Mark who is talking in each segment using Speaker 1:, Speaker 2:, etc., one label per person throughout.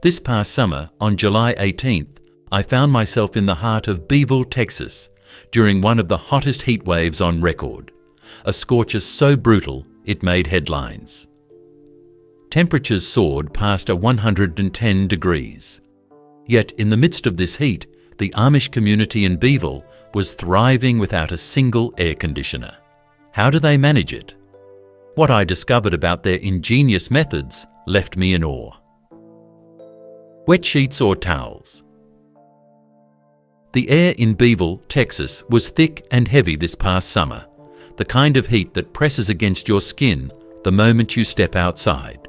Speaker 1: This past summer, on July 18th, I found myself in the heart of Beeville, Texas, during one of the hottest heat waves on record, a scorcher so brutal it made headlines. Temperatures soared past 110 degrees. Yet in the midst of this heat, the Amish community in Beeville was thriving without a single air conditioner. How do they manage it? What I discovered about their ingenious methods left me in awe. Wet sheets or towels? The air in Beeville, Texas was thick and heavy this past summer, the kind of heat that presses against your skin the moment you step outside.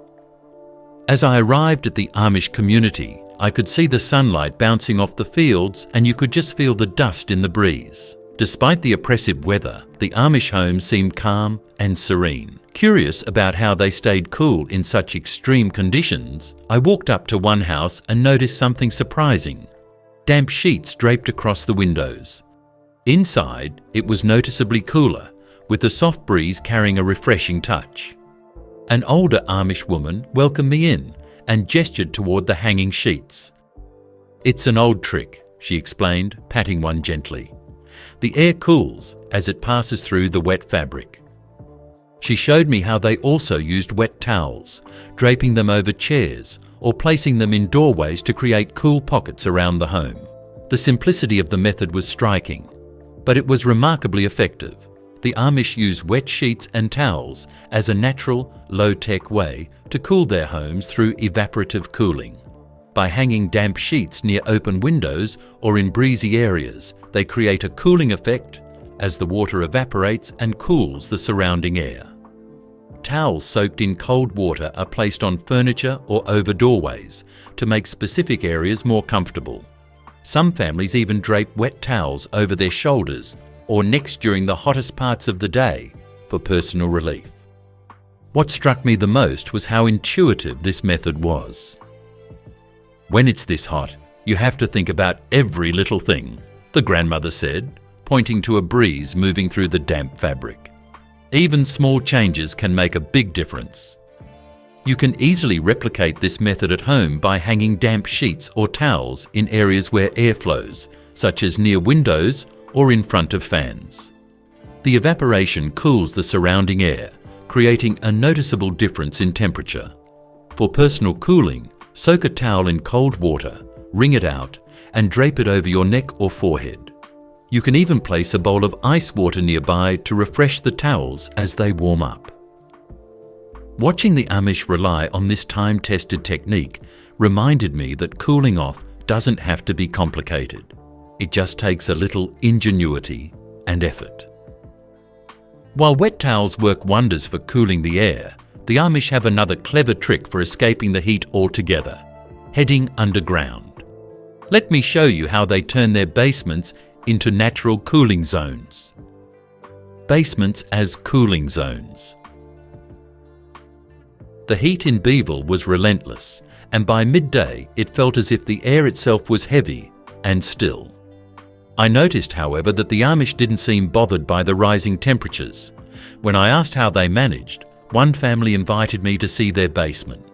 Speaker 1: As I arrived at the Amish community, I could see the sunlight bouncing off the fields and you could just feel the dust in the breeze. Despite the oppressive weather, the Amish homes seemed calm and serene. Curious about how they stayed cool in such extreme conditions, I walked up to one house and noticed something surprising. Damp sheets draped across the windows. Inside, it was noticeably cooler, with the soft breeze carrying a refreshing touch. An older Amish woman welcomed me in and gestured toward the hanging sheets. "It's an old trick," she explained, patting one gently. "The air cools as it passes through the wet fabric." She showed me how they also used wet towels, draping them over chairs or placing them in doorways to create cool pockets around the home. The simplicity of the method was striking, but it was remarkably effective. The Amish use wet sheets and towels as a natural, low-tech way to cool their homes through evaporative cooling. By hanging damp sheets near open windows or in breezy areas, they create a cooling effect as the water evaporates and cools the surrounding air. Towels soaked in cold water are placed on furniture or over doorways to make specific areas more comfortable. Some families even drape wet towels over their shoulders or necks during the hottest parts of the day for personal relief. What struck me the most was how intuitive this method was. "When it's this hot, you have to think about every little thing," the grandmother said, pointing to a breeze moving through the damp fabric. "Even small changes can make a big difference." You can easily replicate this method at home by hanging damp sheets or towels in areas where air flows, such as near windows or in front of fans. The evaporation cools the surrounding air, creating a noticeable difference in temperature. For personal cooling, soak a towel in cold water, wring it out, and drape it over your neck or forehead. You can even place a bowl of ice water nearby to refresh the towels as they warm up. Watching the Amish rely on this time-tested technique reminded me that cooling off doesn't have to be complicated. It just takes a little ingenuity and effort. While wet towels work wonders for cooling the air, the Amish have another clever trick for escaping the heat altogether: heading underground. Let me show you how they turn their basements into natural cooling zones. Basements as cooling zones. The heat in Beeville was relentless, and by midday it felt as if the air itself was heavy and still. I noticed, however, that the Amish didn't seem bothered by the rising temperatures. When I asked how they managed, one family invited me to see their basement.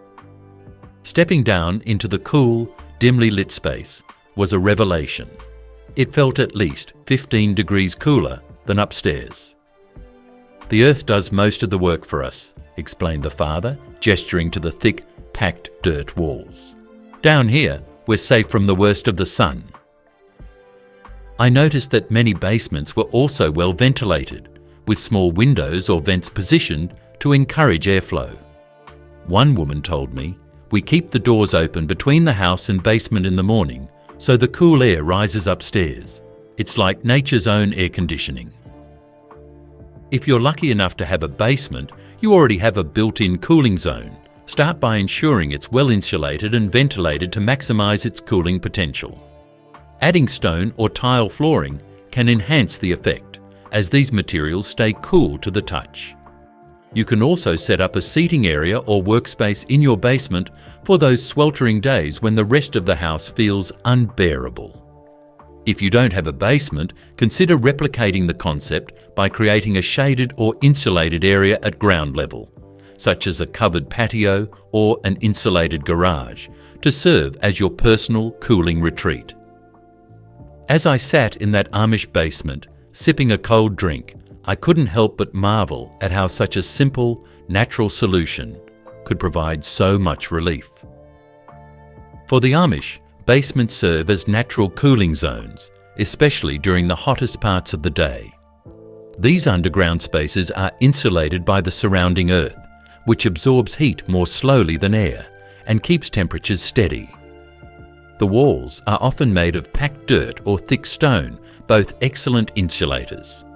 Speaker 1: Stepping down into the cool, dimly lit space was a revelation. It felt at least 15 degrees cooler than upstairs. "The earth does most of the work for us," explained the father, gesturing to the thick, packed dirt walls. "Down here, we're safe from the worst of the sun." I noticed that many basements were also well ventilated, with small windows or vents positioned to encourage airflow. One woman told me, "We keep the doors open between the house and basement in the morning so the cool air rises upstairs. It's like nature's own air conditioning." If you're lucky enough to have a basement, you already have a built-in cooling zone. Start by ensuring it's well insulated and ventilated to maximize its cooling potential. Adding stone or tile flooring can enhance the effect, as these materials stay cool to the touch. You can also set up a seating area or workspace in your basement for those sweltering days when the rest of the house feels unbearable. If you don't have a basement, consider replicating the concept by creating a shaded or insulated area at ground level, such as a covered patio or an insulated garage, to serve as your personal cooling retreat. As I sat in that Amish basement, sipping a cold drink, I couldn't help but marvel at how such a simple, natural solution could provide so much relief. For the Amish, basements serve as natural cooling zones, especially during the hottest parts of the day. These underground spaces are insulated by the surrounding earth, which absorbs heat more slowly than air and keeps temperatures steady. The walls are often made of packed dirt or thick stone, both excellent insulators.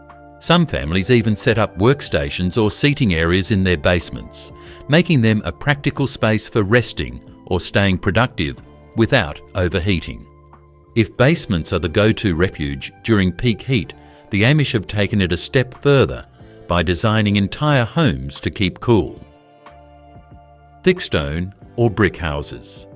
Speaker 1: Some families even set up workstations or seating areas in their basements, making them a practical space for resting or staying productive without overheating. If basements are the go-to refuge during peak heat, the Amish have taken it a step further by designing entire homes to keep cool. Thick stone or brick houses.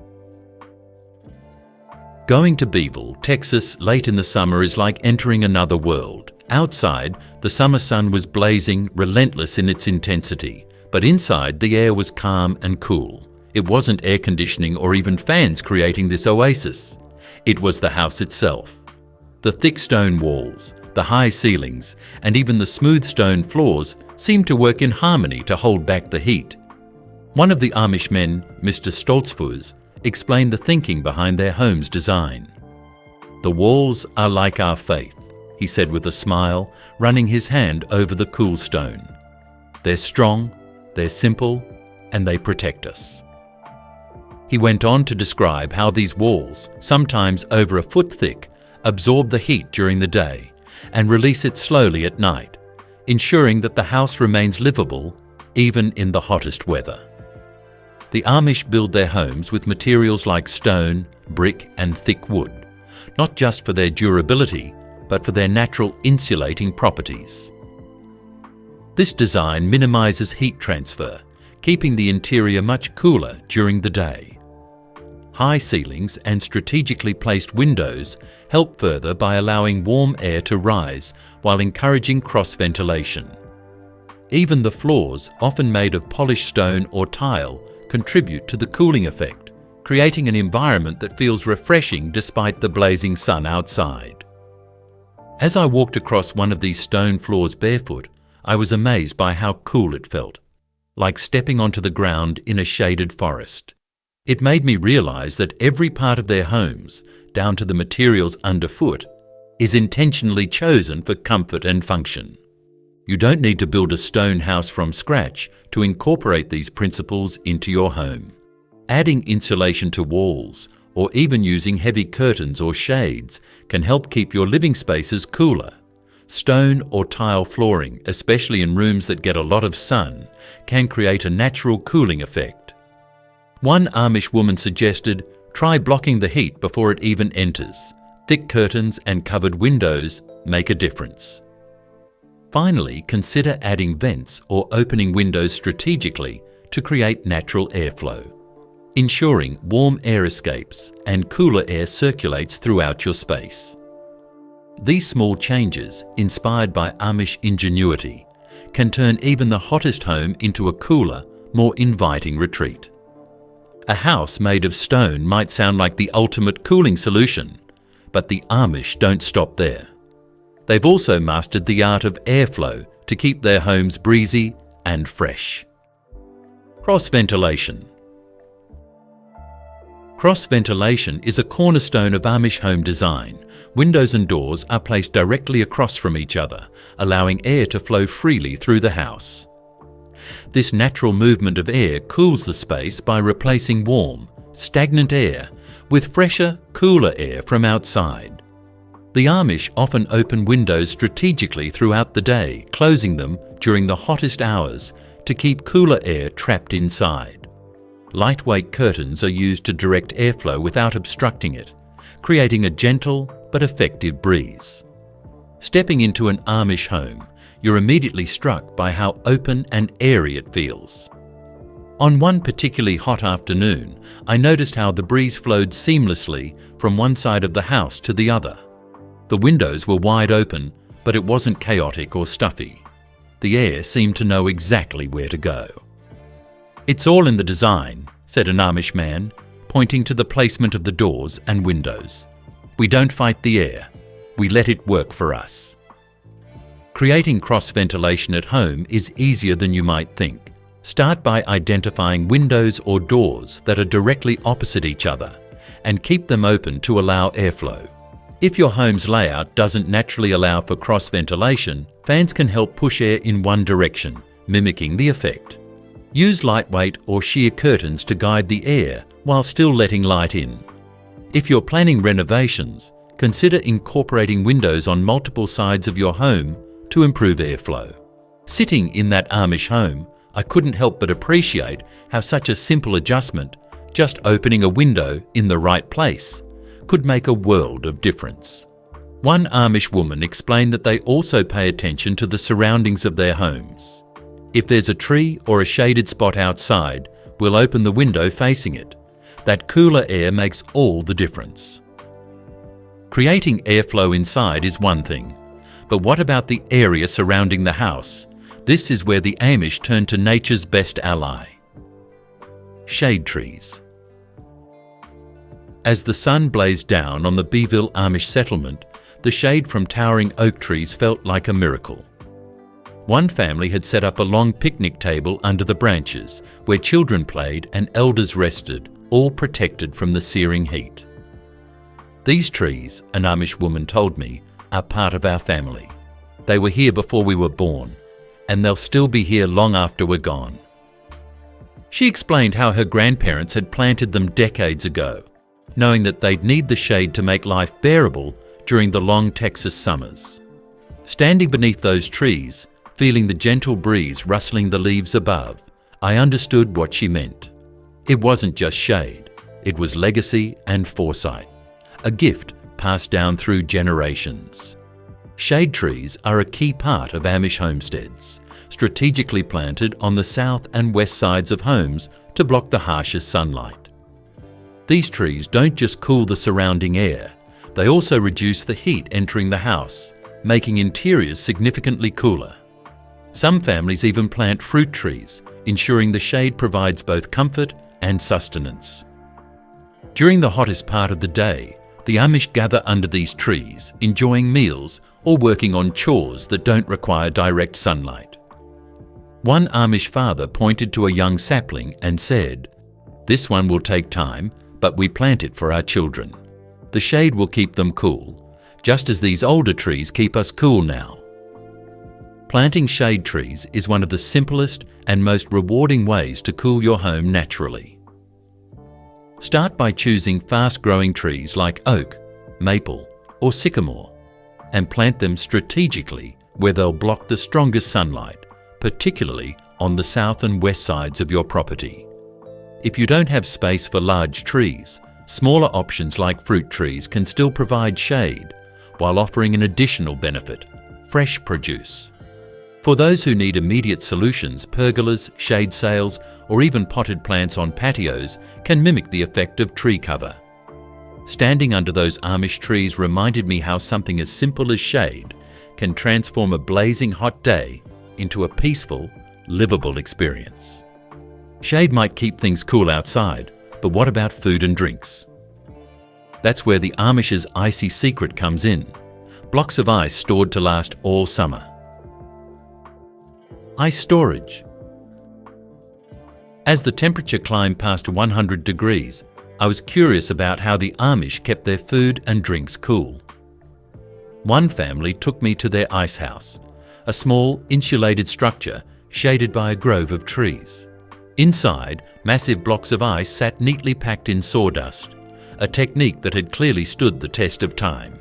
Speaker 1: Going to Beeville, Texas late in the summer is like entering another world. Outside, the summer sun was blazing, relentless in its intensity, but inside the air was calm and cool. It wasn't air conditioning or even fans creating this oasis. It was the house itself. The thick stone walls, the high ceilings, and even the smooth stone floors seemed to work in harmony to hold back the heat. One of the Amish men, Mr. Stoltzfus, explained the thinking behind their home's design. "The walls are like our faith," he said with a smile, running his hand over the cool stone. "They're strong, they're simple, and they protect us." He went on to describe how these walls, sometimes over a foot thick, absorb the heat during the day and release it slowly at night, ensuring that the house remains livable even in the hottest weather. The Amish build their homes with materials like stone, brick, and thick wood, not just for their durability, but for their natural insulating properties. This design minimizes heat transfer, keeping the interior much cooler during the day. High ceilings and strategically placed windows help further by allowing warm air to rise while encouraging cross-ventilation. Even the floors, often made of polished stone or tile, contribute to the cooling effect, creating an environment that feels refreshing despite the blazing sun outside. As I walked across one of these stone floors barefoot, I was amazed by how cool it felt, like stepping onto the ground in a shaded forest. It made me realize that every part of their homes, down to the materials underfoot, is intentionally chosen for comfort and function. You don't need to build a stone house from scratch to incorporate these principles into your home. Adding insulation to walls, or even using heavy curtains or shades, can help keep your living spaces cooler. Stone or tile flooring, especially in rooms that get a lot of sun, can create a natural cooling effect. One Amish woman suggested, try blocking the heat before it even enters. Thick curtains and covered windows make a difference. Finally, consider adding vents or opening windows strategically to create natural airflow, ensuring warm air escapes and cooler air circulates throughout your space. These small changes, inspired by Amish ingenuity, can turn even the hottest home into a cooler, more inviting retreat. A house made of stone might sound like the ultimate cooling solution, but the Amish don't stop there. They've also mastered the art of airflow to keep their homes breezy and fresh. Cross-ventilation. Cross-ventilation is a cornerstone of Amish home design. Windows and doors are placed directly across from each other, allowing air to flow freely through the house. This natural movement of air cools the space by replacing warm, stagnant air with fresher, cooler air from outside. The Amish often open windows strategically throughout the day, closing them during the hottest hours to keep cooler air trapped inside. Lightweight curtains are used to direct airflow without obstructing it, creating a gentle but effective breeze. Stepping into an Amish home, you're immediately struck by how open and airy it feels. On one particularly hot afternoon, I noticed how the breeze flowed seamlessly from one side of the house to the other. The windows were wide open, but it wasn't chaotic or stuffy. The air seemed to know exactly where to go. "It's all in the design," said an Amish man, pointing to the placement of the doors and windows. We don't fight the air, we let it work for us. Creating cross-ventilation at home is easier than you might think. Start by identifying windows or doors that are directly opposite each other and keep them open to allow airflow. If your home's layout doesn't naturally allow for cross-ventilation, fans can help push air in one direction, mimicking the effect. Use lightweight or sheer curtains to guide the air while still letting light in. If you're planning renovations, consider incorporating windows on multiple sides of your home to improve airflow. Sitting in that Amish home, I couldn't help but appreciate how such a simple adjustment, just opening a window in the right place, could make a world of difference. One Amish woman explained that they also pay attention to the surroundings of their homes. If there's a tree or a shaded spot outside, we'll open the window facing it. That cooler air makes all the difference. Creating airflow inside is one thing, but what about the area surrounding the house? This is where the Amish turn to nature's best ally: shade trees. As the sun blazed down on the Beeville Amish settlement, the shade from towering oak trees felt like a miracle. One family had set up a long picnic table under the branches, where children played and elders rested, all protected from the searing heat. These trees, an Amish woman told me, are part of our family. They were here before we were born, and they'll still be here long after we're gone. She explained how her grandparents had planted them decades ago, knowing that they'd need the shade to make life bearable during the long Texas summers. Standing beneath those trees, feeling the gentle breeze rustling the leaves above, I understood what she meant. It wasn't just shade, it was legacy and foresight, a gift passed down through generations. Shade trees are a key part of Amish homesteads, strategically planted on the south and west sides of homes to block the harshest sunlight. These trees don't just cool the surrounding air, they also reduce the heat entering the house, making interiors significantly cooler. Some families even plant fruit trees, ensuring the shade provides both comfort and sustenance. During the hottest part of the day, the Amish gather under these trees, enjoying meals or working on chores that don't require direct sunlight. One Amish father pointed to a young sapling and said, "This one will take time, but we plant it for our children. The shade will keep them cool, just as these older trees keep us cool now." Planting shade trees is one of the simplest and most rewarding ways to cool your home naturally. Start by choosing fast-growing trees like oak, maple, or sycamore, and plant them strategically where they'll block the strongest sunlight, particularly on the south and west sides of your property. If you don't have space for large trees, smaller options like fruit trees can still provide shade while offering an additional benefit: fresh produce. For those who need immediate solutions, pergolas, shade sails, or even potted plants on patios can mimic the effect of tree cover. Standing under those Amish trees reminded me how something as simple as shade can transform a blazing hot day into a peaceful, livable experience. Shade might keep things cool outside, but what about food and drinks? That's where the Amish's icy secret comes in: blocks of ice stored to last all summer. Ice storage. As the temperature climbed past 100 degrees, I was curious about how the Amish kept their food and drinks cool. One family took me to their ice house, a small, insulated structure shaded by a grove of trees. Inside, massive blocks of ice sat neatly packed in sawdust, a technique that had clearly stood the test of time.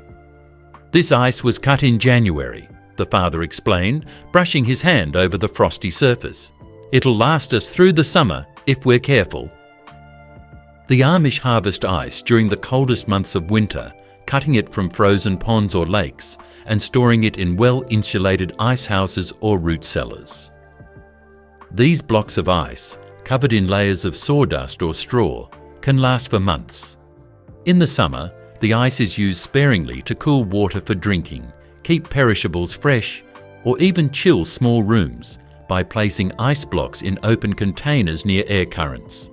Speaker 1: "This ice was cut in January," the father explained, brushing his hand over the frosty surface. "It'll last us through the summer if we're careful." The Amish harvest ice during the coldest months of winter, cutting it from frozen ponds or lakes and storing it in well-insulated ice houses or root cellars. These blocks of ice, covered in layers of sawdust or straw, can last for months. In the summer, the ice is used sparingly to cool water for drinking, keep perishables fresh, or even chill small rooms by placing ice blocks in open containers near air currents.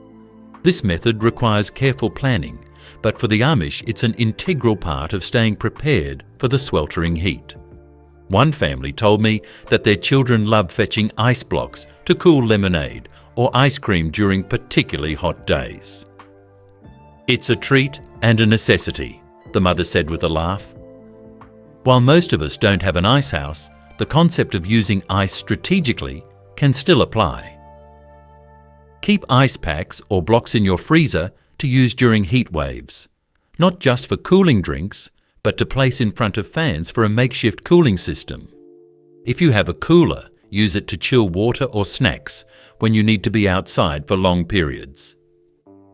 Speaker 1: This method requires careful planning, but for the Amish it's an integral part of staying prepared for the sweltering heat. One family told me that their children love fetching ice blocks to cool lemonade or ice cream during particularly hot days. "It's a treat and a necessity," the mother said with a laugh. While most of us don't have an ice house, the concept of using ice strategically can still apply. Keep ice packs or blocks in your freezer to use during heat waves, not just for cooling drinks, but to place in front of fans for a makeshift cooling system. If you have a cooler, use it to chill water or snacks when you need to be outside for long periods.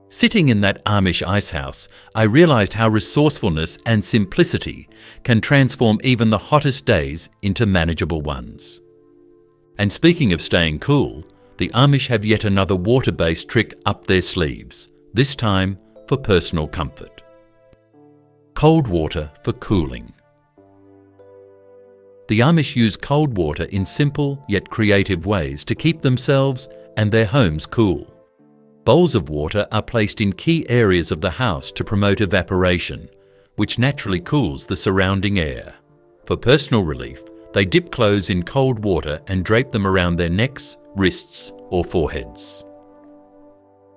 Speaker 1: Sitting in that Amish ice house, I realized how resourcefulness and simplicity can transform even the hottest days into manageable ones. And speaking of staying cool, the Amish have yet another water-based trick up their sleeves, this time for personal comfort. Cold water for cooling. The Amish use cold water in simple yet creative ways to keep themselves and their homes cool. Bowls of water are placed in key areas of the house to promote evaporation, which naturally cools the surrounding air. For personal relief, they dip clothes in cold water and drape them around their necks, wrists, or foreheads.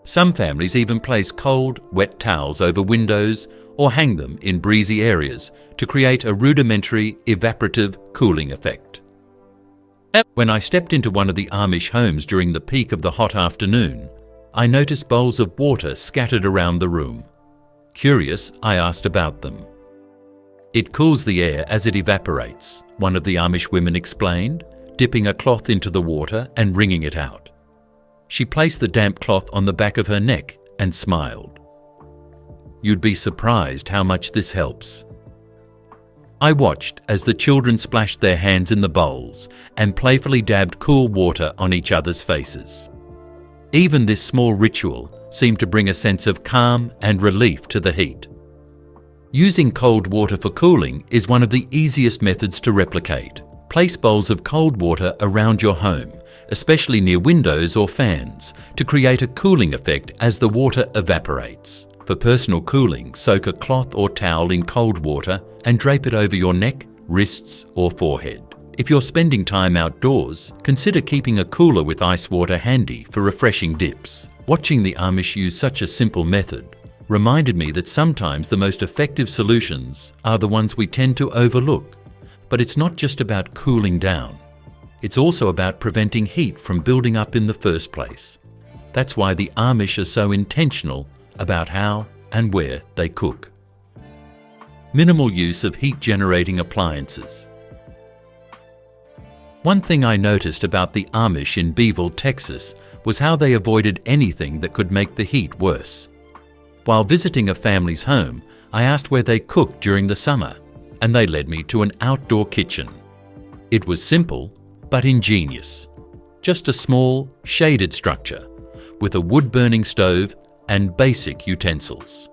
Speaker 1: Some families even place cold, wet towels over windows or hang them in breezy areas to create a rudimentary evaporative cooling effect. When I stepped into one of the Amish homes during the peak of the hot afternoon, I noticed bowls of water scattered around the room. Curious, I asked about them. "It cools the air as it evaporates," one of the Amish women explained, dipping a cloth into the water and wringing it out. She placed the damp cloth on the back of her neck and smiled. "You'd be surprised how much this helps." I watched as the children splashed their hands in the bowls and playfully dabbed cool water on each other's faces. Even this small ritual seemed to bring a sense of calm and relief to the heat. Using cold water for cooling is one of the easiest methods to replicate. Place bowls of cold water around your home, especially near windows or fans, to create a cooling effect as the water evaporates. For personal cooling, soak a cloth or towel in cold water and drape it over your neck, wrists, or forehead. If you're spending time outdoors, consider keeping a cooler with ice water handy for refreshing dips. Watching the Amish use such a simple method reminded me that sometimes the most effective solutions are the ones we tend to overlook. But it's not just about cooling down. It's also about preventing heat from building up in the first place. That's why the Amish are so intentional about how and where they cook. Minimal use of heat-generating appliances. One thing I noticed about the Amish in Beeville, Texas, was how they avoided anything that could make the heat worse. While visiting a family's home, I asked where they cooked during the summer, and they led me to an outdoor kitchen. It was simple, but ingenious. Just a small, shaded structure, with a wood-burning stove and basic utensils.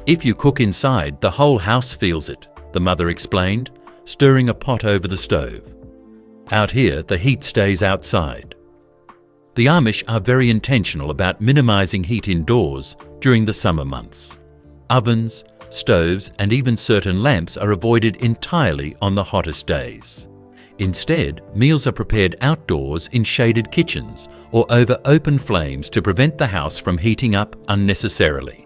Speaker 1: "If you cook inside, the whole house feels it," the mother explained, stirring a pot over the stove. "Out here, the heat stays outside." The Amish are very intentional about minimizing heat indoors during the summer months. Ovens, stoves, and even certain lamps are avoided entirely on the hottest days. Instead, meals are prepared outdoors in shaded kitchens or over open flames to prevent the house from heating up unnecessarily.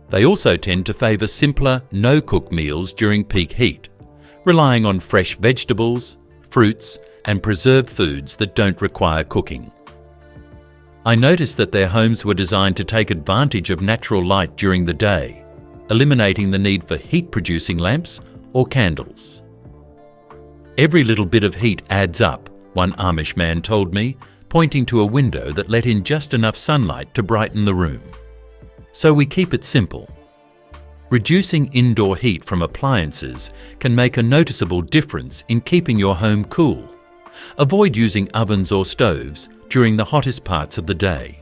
Speaker 1: They also tend to favour simpler, no-cook meals during peak heat, relying on fresh vegetables, fruits, and preserved foods that don't require cooking. I noticed that their homes were designed to take advantage of natural light during the day, eliminating the need for heat-producing lamps or candles. "Every little bit of heat adds up," one Amish man told me, pointing to a window that let in just enough sunlight to brighten the room. So we keep it simple. Reducing indoor heat from appliances can make a noticeable difference in keeping your home cool. Avoid using ovens or stoves during the hottest parts of the day.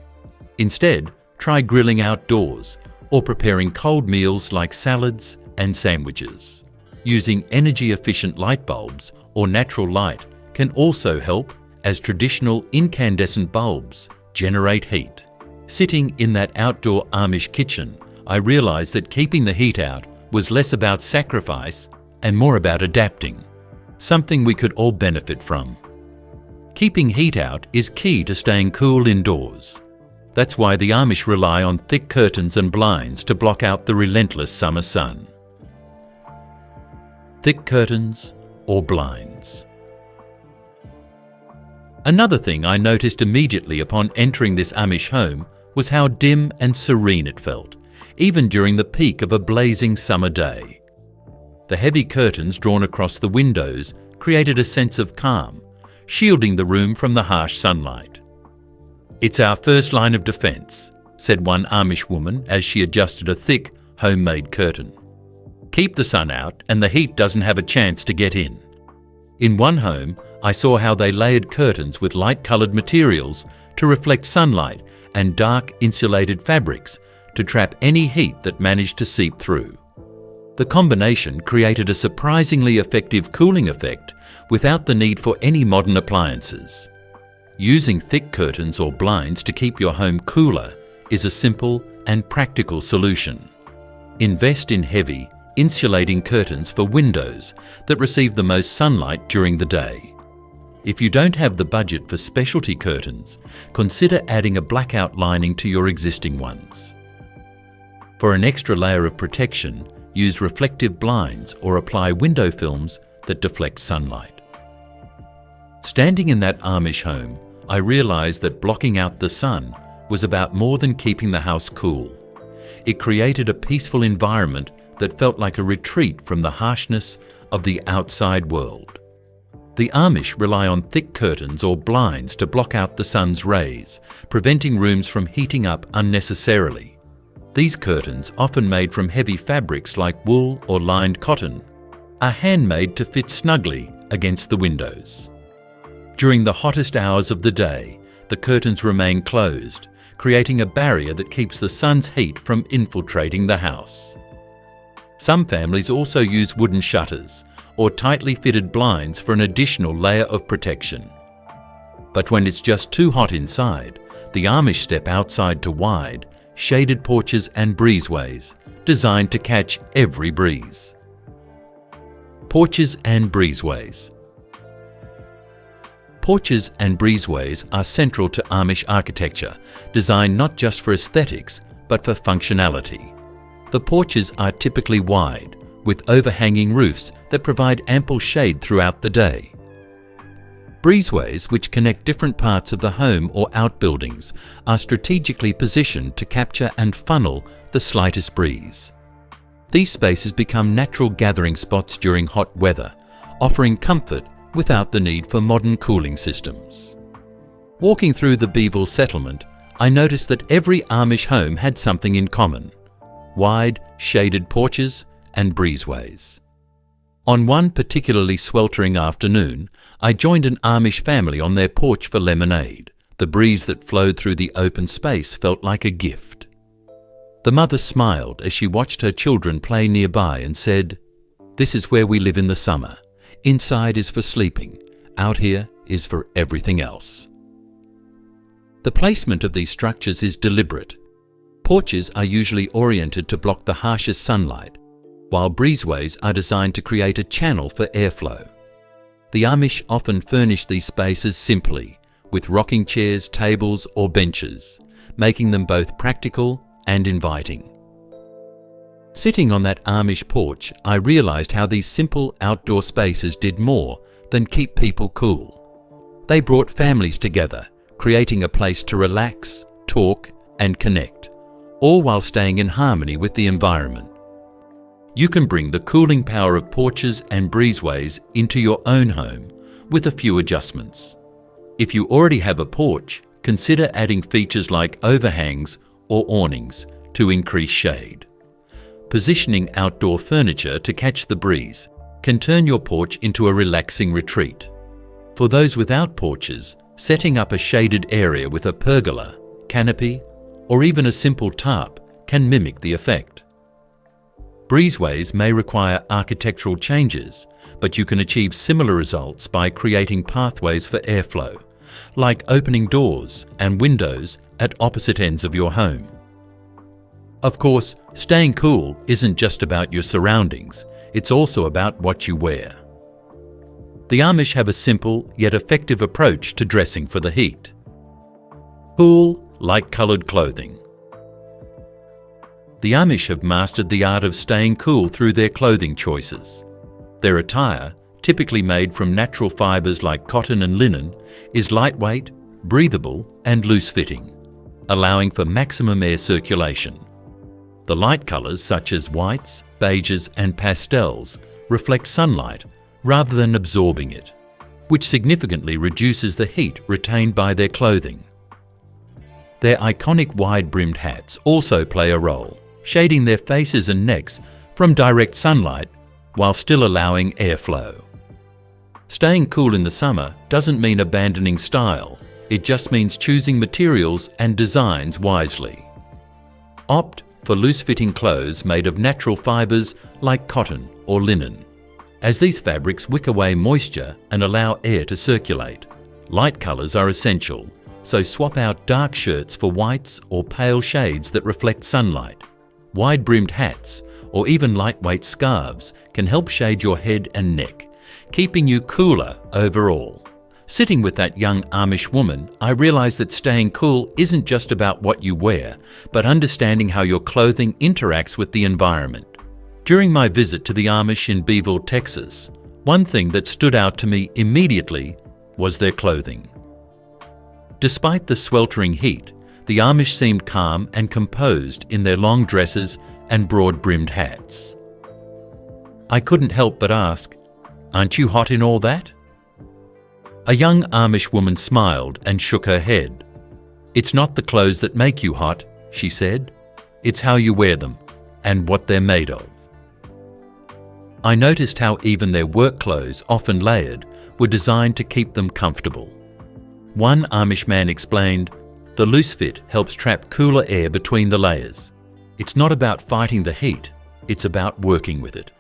Speaker 1: Instead, try grilling outdoors or preparing cold meals like salads and sandwiches. Using energy-efficient light bulbs or natural light can also help, as traditional incandescent bulbs generate heat. Sitting in that outdoor Amish kitchen, I realised that keeping the heat out was less about sacrifice and more about adapting, something we could all benefit from. Keeping heat out is key to staying cool indoors. That's why the Amish rely on thick curtains and blinds to block out the relentless summer sun. Thick curtains or blinds. Another thing I noticed immediately upon entering this Amish home was how dim and serene it felt, even during the peak of a blazing summer day. The heavy curtains drawn across the windows created a sense of calm, shielding the room from the harsh sunlight. "It's our first line of defence," said one Amish woman as she adjusted a thick, homemade curtain. "Keep the sun out and the heat doesn't have a chance to get in." In one home, I saw how they layered curtains with light-coloured materials to reflect sunlight and dark insulated fabrics to trap any heat that managed to seep through. The combination created a surprisingly effective cooling effect without the need for any modern appliances. Using thick curtains or blinds to keep your home cooler is a simple and practical solution. Invest in heavy, insulating curtains for windows that receive the most sunlight during the day. If you don't have the budget for specialty curtains, consider adding a blackout lining to your existing ones. For an extra layer of protection, use reflective blinds or apply window films that deflect sunlight. Standing in that Amish home, I realised that blocking out the sun was about more than keeping the house cool. It created a peaceful environment that felt like a retreat from the harshness of the outside world. The Amish rely on thick curtains or blinds to block out the sun's rays, preventing rooms from heating up unnecessarily. These curtains, often made from heavy fabrics like wool or lined cotton, are handmade to fit snugly against the windows. During the hottest hours of the day, the curtains remain closed, creating a barrier that keeps the sun's heat from infiltrating the house. Some families also use wooden shutters or tightly fitted blinds for an additional layer of protection. But when it's just too hot inside, the Amish step outside to wide, shaded porches and breezeways designed to catch every breeze. Porches and breezeways. Porches and breezeways are central to Amish architecture, designed not just for aesthetics, but for functionality. The porches are typically wide, with overhanging roofs that provide ample shade throughout the day. Breezeways, which connect different parts of the home or outbuildings, are strategically positioned to capture and funnel the slightest breeze. These spaces become natural gathering spots during hot weather, offering comfort without the need for modern cooling systems. Walking through the Beeville settlement, I noticed that every Amish home had something in common: wide, shaded porches and breezeways. On one particularly sweltering afternoon, I joined an Amish family on their porch for lemonade. The breeze that flowed through the open space felt like a gift. The mother smiled as she watched her children play nearby and said, "This is where we live in the summer. Inside is for sleeping. Out here is for everything else." The placement of these structures is deliberate. Porches are usually oriented to block the harshest sunlight, while breezeways are designed to create a channel for airflow. The Amish often furnish these spaces simply, with rocking chairs, tables, or benches, making them both practical and inviting. Sitting on that Amish porch, I realized how these simple outdoor spaces did more than keep people cool. They brought families together, creating a place to relax, talk, and connect, all while staying in harmony with the environment. You can bring the cooling power of porches and breezeways into your own home with a few adjustments. If you already have a porch, consider adding features like overhangs or awnings to increase shade. Positioning outdoor furniture to catch the breeze can turn your porch into a relaxing retreat. For those without porches, setting up a shaded area with a pergola, canopy, or even a simple tarp can mimic the effect. Breezeways may require architectural changes, but you can achieve similar results by creating pathways for airflow, like opening doors and windows at opposite ends of your home. Of course, staying cool isn't just about your surroundings, it's also about what you wear. The Amish have a simple yet effective approach to dressing for the heat. Cool, light-coloured clothing. The Amish have mastered the art of staying cool through their clothing choices. Their attire, typically made from natural fibres like cotton and linen, is lightweight, breathable and loose-fitting, allowing for maximum air circulation. The light colours such as whites, beiges and pastels reflect sunlight rather than absorbing it, which significantly reduces the heat retained by their clothing. Their iconic wide-brimmed hats also play a role, shading their faces and necks from direct sunlight while still allowing airflow. Staying cool in the summer doesn't mean abandoning style, it just means choosing materials and designs wisely. Opt for loose-fitting clothes made of natural fibres like cotton or linen, as these fabrics wick away moisture and allow air to circulate. Light colours are essential, so swap out dark shirts for whites or pale shades that reflect sunlight. Wide-brimmed hats or even lightweight scarves can help shade your head and neck, keeping you cooler overall. Sitting with that young Amish woman, I realised that staying cool isn't just about what you wear, but understanding how your clothing interacts with the environment. During my visit to the Amish in Beeville, Texas, one thing that stood out to me immediately was their clothing. Despite the sweltering heat, the Amish seemed calm and composed in their long dresses and broad-brimmed hats. I couldn't help but ask, "Aren't you hot in all that?" A young Amish woman smiled and shook her head. "It's not the clothes that make you hot," she said. "It's how you wear them and what they're made of." I noticed how even their work clothes, often layered, were designed to keep them comfortable. One Amish man explained, "The loose fit helps trap cooler air between the layers. It's not about fighting the heat, it's about working with it.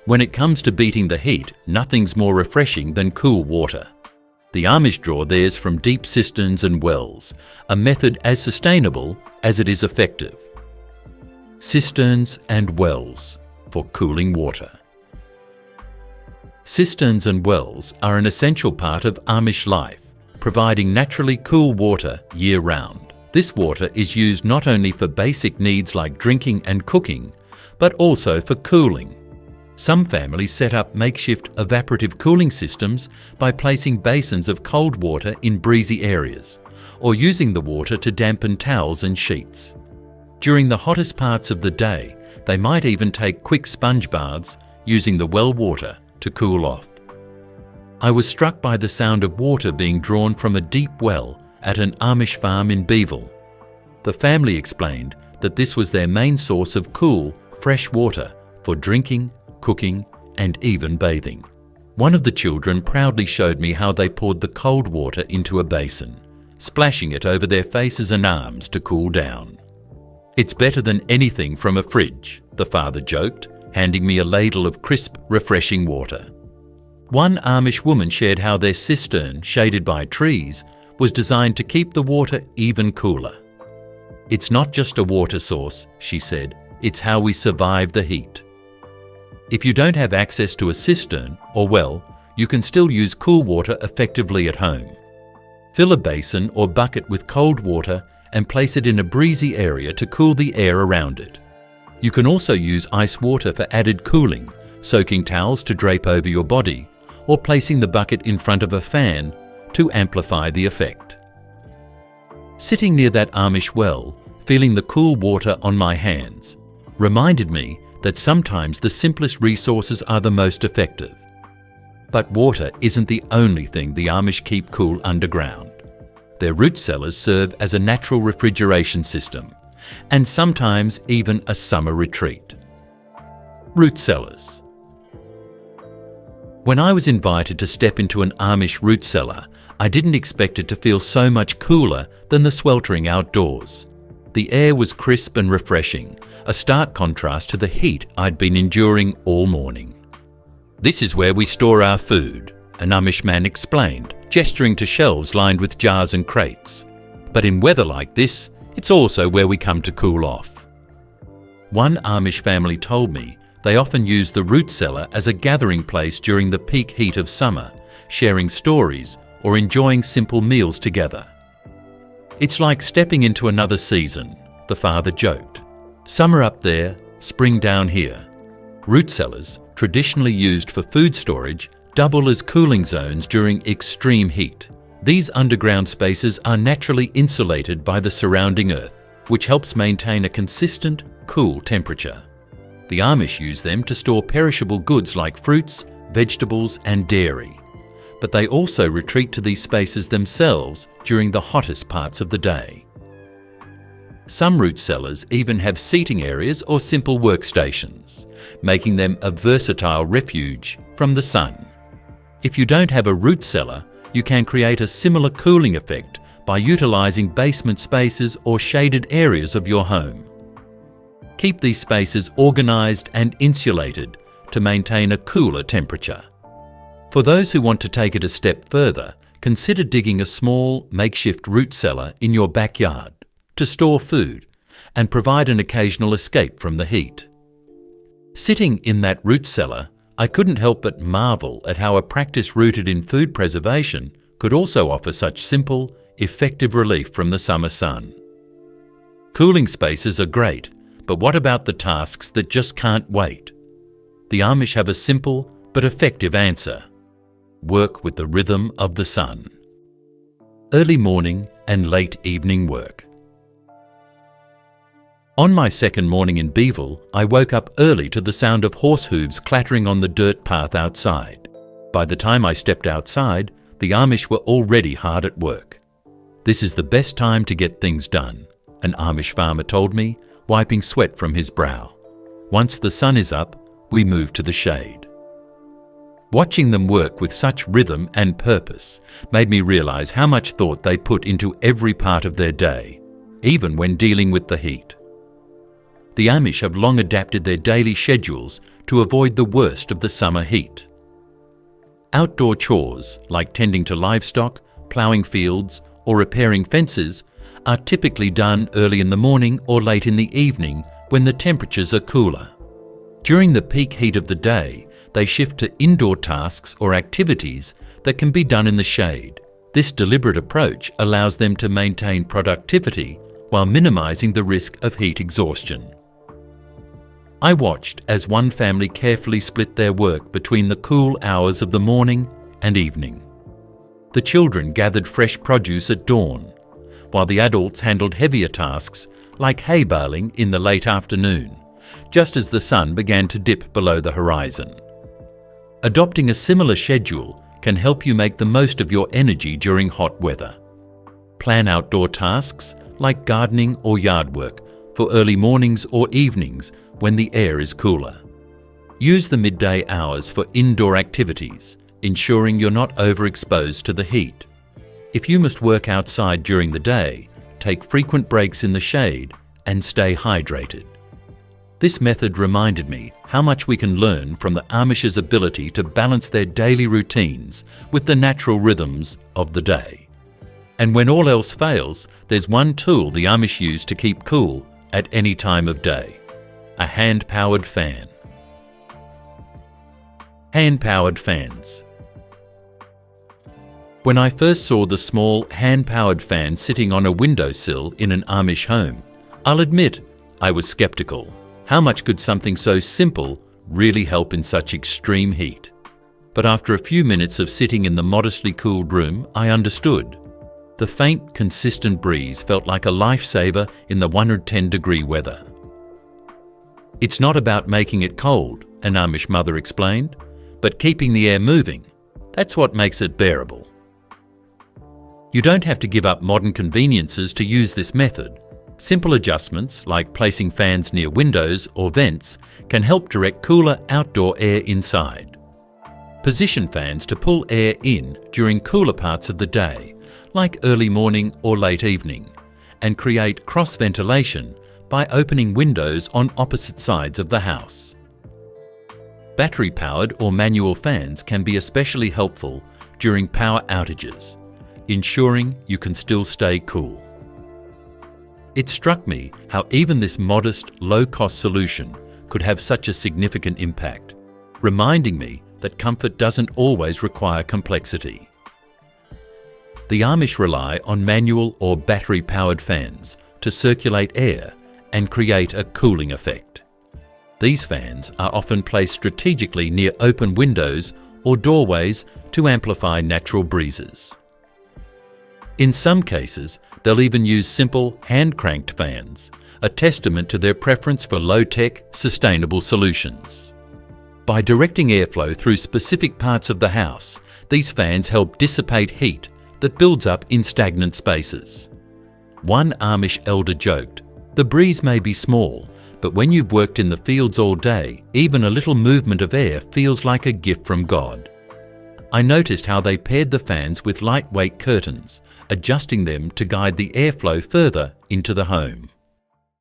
Speaker 1: When it comes to beating the heat, nothing's more refreshing than cool water." The Amish draw theirs from deep cisterns and wells, a method as sustainable as it is effective. Cisterns and wells for cooling water. Cisterns and wells are an essential part of Amish life, providing naturally cool water year-round. This water is used not only for basic needs like drinking and cooking, but also for cooling. Some families set up makeshift evaporative cooling systems by placing basins of cold water in breezy areas, or using the water to dampen towels and sheets. During the hottest parts of the day, they might even take quick sponge baths using the well water to cool off. I was struck by the sound of water being drawn from a deep well at an Amish farm in Beeville. The family explained that this was their main source of cool, fresh water for drinking, cooking, and even bathing. One of the children proudly showed me how they poured the cold water into a basin, splashing it over their faces and arms to cool down. "It's better than anything from a fridge," the father joked, handing me a ladle of crisp, refreshing water. One Amish woman shared how their cistern, shaded by trees, was designed to keep the water even cooler. "It's not just a water source," she said, "it's how we survive the heat." If you don't have access to a cistern or well, you can still use cool water effectively at home. Fill a basin or bucket with cold water and place it in a breezy area to cool the air around it. You can also use ice water for added cooling, soaking towels to drape over your body, or placing the bucket in front of a fan to amplify the effect. Sitting near that Amish well, feeling the cool water on my hands, reminded me that sometimes the simplest resources are the most effective. But water isn't the only thing the Amish keep cool underground. Their root cellars serve as a natural refrigeration system, and sometimes even a summer retreat. Root cellars. When I was invited to step into an Amish root cellar, I didn't expect it to feel so much cooler than the sweltering outdoors. The air was crisp and refreshing, a stark contrast to the heat I'd been enduring all morning. "This is where we store our food," an Amish man explained, gesturing to shelves lined with jars and crates. But in weather like this, it's also where we come to cool off. One Amish family told me they often use the root cellar as a gathering place during the peak heat of summer, sharing stories or enjoying simple meals together. It's like stepping into another season, the father joked. Summer up there, spring down here. Root cellars, traditionally used for food storage, double as cooling zones during extreme heat. These underground spaces are naturally insulated by the surrounding earth, which helps maintain a consistent, cool temperature. The Amish use them to store perishable goods like fruits, vegetables, and dairy. But they also retreat to these spaces themselves during the hottest parts of the day. Some root cellars even have seating areas or simple workstations, making them a versatile refuge from the sun. If you don't have a root cellar, you can create a similar cooling effect by utilizing basement spaces or shaded areas of your home. Keep these spaces organized and insulated to maintain a cooler temperature. For those who want to take it a step further, consider digging a small, makeshift root cellar in your backyard to store food and provide an occasional escape from the heat. Sitting in that root cellar, I couldn't help but marvel at how a practice rooted in food preservation could also offer such simple, effective relief from the summer sun. Cooling spaces are great, but what about the tasks that just can't wait? The Amish have a simple but effective answer. Work with the rhythm of the sun. Early morning and late evening work. On my second morning in Beeville, I woke up early to the sound of horse hooves clattering on the dirt path outside. By the time I stepped outside, the Amish were already hard at work. This is the best time to get things done, an Amish farmer told me, wiping sweat from his brow. Once the sun is up, we move to the shade. Watching them work with such rhythm and purpose made me realize how much thought they put into every part of their day, even when dealing with the heat. The Amish have long adapted their daily schedules to avoid the worst of the summer heat. Outdoor chores, like tending to livestock, ploughing fields, or repairing fences, are typically done early in the morning or late in the evening when the temperatures are cooler. During the peak heat of the day, they shift to indoor tasks or activities that can be done in the shade. This deliberate approach allows them to maintain productivity while minimizing the risk of heat exhaustion. I watched as one family carefully split their work between the cool hours of the morning and evening. The children gathered fresh produce at dawn, while the adults handled heavier tasks like hay baling in the late afternoon, just as the sun began to dip below the horizon. Adopting a similar schedule can help you make the most of your energy during hot weather. Plan outdoor tasks like gardening or yard work for early mornings or evenings when the air is cooler. Use the midday hours for indoor activities, ensuring you're not overexposed to the heat. If you must work outside during the day, take frequent breaks in the shade and stay hydrated. This method reminded me how much we can learn from the Amish's ability to balance their daily routines with the natural rhythms of the day. And when all else fails, there's one tool the Amish use to keep cool at any time of day: a hand-powered fan. Hand-powered fans. When I first saw the small hand-powered fan sitting on a windowsill in an Amish home, I'll admit I was skeptical. How much could something so simple really help in such extreme heat? But after a few minutes of sitting in the modestly cooled room, I understood. The faint, consistent breeze felt like a lifesaver in the 110-degree weather. It's not about making it cold, an Amish mother explained, but keeping the air moving. That's what makes it bearable. You don't have to give up modern conveniences to use this method. Simple adjustments, like placing fans near windows or vents, can help direct cooler outdoor air inside. Position fans to pull air in during cooler parts of the day, like early morning or late evening, and create cross-ventilation by opening windows on opposite sides of the house. Battery-powered or manual fans can be especially helpful during power outages, ensuring you can still stay cool. It struck me how even this modest, low-cost solution could have such a significant impact, reminding me that comfort doesn't always require complexity. The Amish rely on manual or battery-powered fans to circulate air and create a cooling effect. These fans are often placed strategically near open windows or doorways to amplify natural breezes. In some cases, they'll even use simple hand-cranked fans, a testament to their preference for low-tech, sustainable solutions. By directing airflow through specific parts of the house, these fans help dissipate heat that builds up in stagnant spaces. One Amish elder joked, "The breeze may be small, but when you've worked in the fields all day, even a little movement of air feels like a gift from God." I noticed how they paired the fans with lightweight curtains, adjusting them to guide the airflow further into the home.